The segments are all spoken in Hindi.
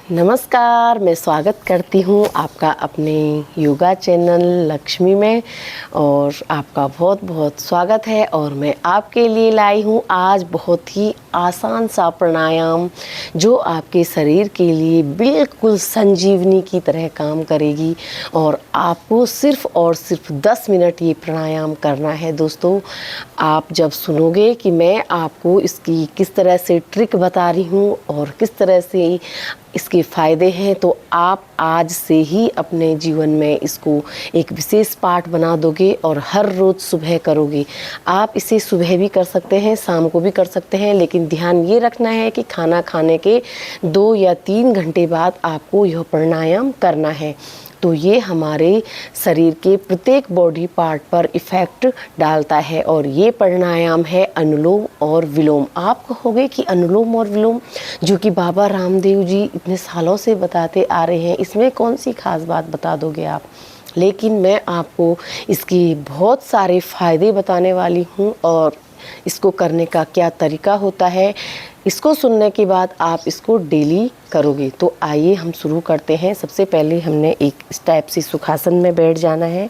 नमस्कार, मैं स्वागत करती हूँ आपका अपने योगा चैनल लक्ष्मी में और आपका बहुत बहुत स्वागत है। और मैं आपके लिए लाई हूँ आज बहुत ही आसान सा प्राणायाम जो आपके शरीर के लिए बिल्कुल संजीवनी की तरह काम करेगी। और आपको सिर्फ और सिर्फ 10 मिनट ये प्राणायाम करना है। दोस्तों, आप जब सुनोगे कि मैं आपको इसकी किस तरह से ट्रिक बता रही हूँ और किस तरह से इसके फ़ायदे हैं, तो आप आज से ही अपने जीवन में इसको एक विशेष पार्ट बना दोगे और हर रोज़ सुबह करोगे। आप इसे सुबह भी कर सकते हैं, शाम को भी कर सकते हैं, लेकिन ध्यान ये रखना है कि खाना खाने के 2 या 3 घंटे बाद आपको यह प्राणायाम करना है। तो ये हमारे शरीर के प्रत्येक बॉडी पार्ट पर इफ़ेक्ट डालता है। और ये प्राणायाम है अनुलोम और विलोम। आप कहोगे कि अनुलोम और विलोम जो कि बाबा रामदेव जी इतने सालों से बताते आ रहे हैं, इसमें कौन सी खास बात बता दोगे आप? लेकिन मैं आपको इसकी बहुत सारे फ़ायदे बताने वाली हूँ और इसको करने का क्या तरीका होता है, इसको सुनने के बाद आप इसको डेली करोगे। तो आइए हम शुरू करते हैं। सबसे पहले हमने एक इस टाइप से सुखासन में बैठ जाना है।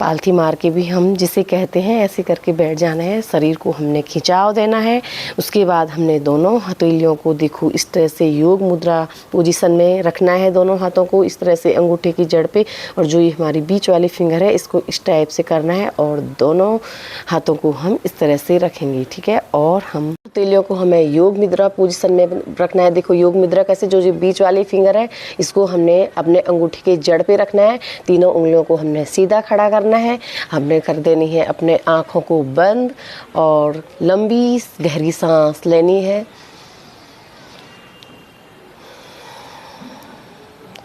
पालथी मार के भी हम जिसे कहते हैं, ऐसे करके बैठ जाना है। शरीर को हमने खिंचाव देना है। उसके बाद हमने दोनों हथेलियों को देखो इस तरह से योग मुद्रा पोजीशन में रखना है। दोनों हाथों को इस तरह से अंगूठे की जड़ पे, और जो ये हमारी बीच वाली फिंगर है इसको इस टाइप से करना है और दोनों हाथों को हम इस तरह से रखेंगे, ठीक है। और हम हथेलियों को हमें योग मुद्रा पोजीशन में रखना है। देखो योग मुद्रा कैसे, जो बीच वाली फिंगर है इसको हमने अपने अंगूठे के जड़ पे रखना है। तीनों उंगलियों को हमने सीधा खड़ा करना है। हमने कर देनी है अपने आँखों को बंद और लंबी गहरी सांस लेनी है।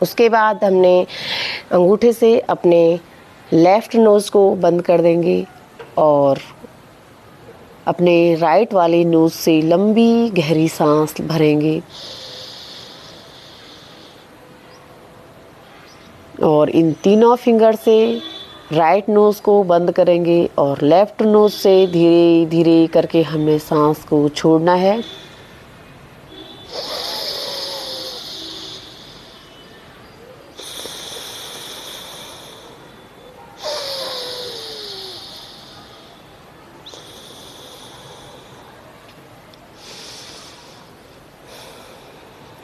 उसके बाद हमने अंगूठे से अपने लेफ्ट नोज़ को बंद कर देंगे और अपने राइट वाले नोज़ से लंबी गहरी सांस भरेंगे। और इन तीनों फिंगर से राइट नोज़ को बंद करेंगे और लेफ़्ट नोज़ से धीरे धीरे करके हमें सांस को छोड़ना है।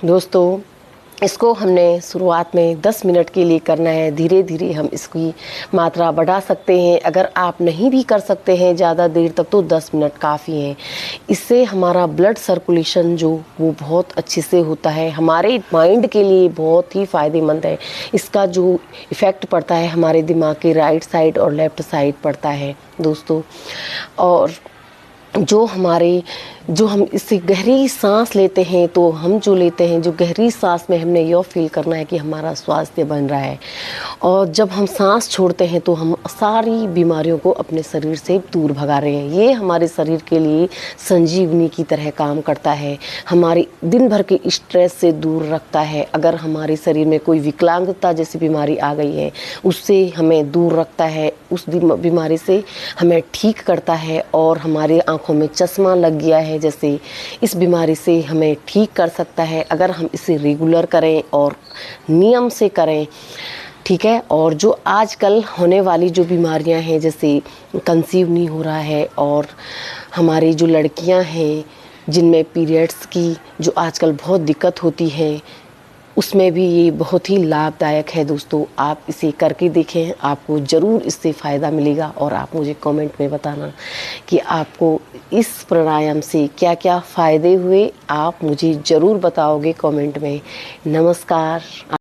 दोस्तों, इसको हमने शुरुआत में 10 मिनट के लिए करना है। धीरे धीरे हम इसकी मात्रा बढ़ा सकते हैं। अगर आप नहीं भी कर सकते हैं ज़्यादा देर तक, तो 10 मिनट काफ़ी हैं। इससे हमारा ब्लड सर्कुलेशन जो वो बहुत अच्छे से होता है, हमारे माइंड के लिए बहुत ही फ़ायदेमंद है। इसका जो इफ़ेक्ट पड़ता है हमारे दिमाग के राइट साइड और लेफ़्ट साइड पड़ता है दोस्तों। और जो हम इससे गहरी सांस लेते हैं, तो हम जो लेते हैं, जो गहरी सांस में हमने यह फील करना है कि हमारा स्वास्थ्य बन रहा है। और जब हम सांस छोड़ते हैं तो हम सारी बीमारियों को अपने शरीर से दूर भगा रहे हैं। ये हमारे शरीर के लिए संजीवनी की तरह काम करता है। हमारी दिन भर के स्ट्रेस से दूर रखता है। अगर हमारे शरीर में कोई विकलांगता जैसी बीमारी आ गई है, उससे हमें दूर रखता है। उस बीमारी से हमें ठीक करता है। और हमारे आँखों में चश्मा लग गया है जैसे, इस बीमारी से हमें ठीक कर सकता है अगर हम इसे रेगुलर करें और नियम से करें, ठीक है। और जो आजकल होने वाली जो बीमारियां हैं, जैसे कंसीव नहीं हो रहा है, और हमारी जो लड़कियां हैं जिनमें पीरियड्स की जो आजकल बहुत दिक्कत होती है, उसमें भी ये बहुत ही लाभदायक है। दोस्तों, आप इसे करके देखें, आपको ज़रूर इससे फ़ायदा मिलेगा। और आप मुझे कमेंट में बताना कि आपको इस प्राणायाम से क्या क्या फ़ायदे हुए। आप मुझे ज़रूर बताओगे कमेंट में। नमस्कार।